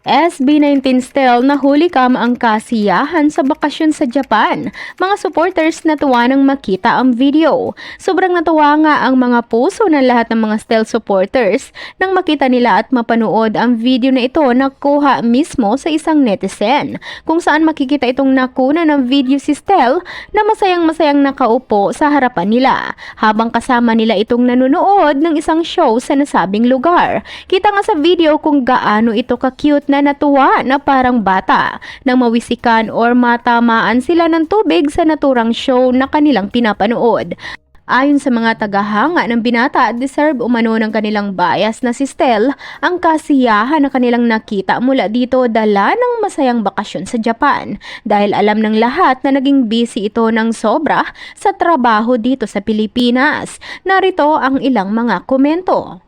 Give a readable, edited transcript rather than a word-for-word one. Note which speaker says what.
Speaker 1: SB19 Stel nahuli kam ang kasiyahan sa bakasyon sa Japan. Mga supporters natuwa nang makita ang video. Sobrang natuwa nga ang mga puso ng lahat ng mga Stel supporters nang makita nila at mapanood ang video na ito na kuha mismo sa isang netizen. Kung saan makikita itong nakuna ng video si Stel na masayang-masayang nakaupo sa harapan nila habang kasama nila itong nanonood ng isang show sa nasabing lugar. Kita nga sa video kung gaano ito ka-cute na natuwa na parang bata nang mawisikan or matamaan sila ng tubig sa naturang show na kanilang pinapanood. Ayon sa mga tagahanga ng binata, deserve umano ng kanilang bias na si Stel ang kasiyahan na kanilang nakita mula dito dala ng masayang bakasyon sa Japan dahil alam ng lahat na naging busy ito ng sobra sa trabaho dito sa Pilipinas. Narito ang ilang mga komento.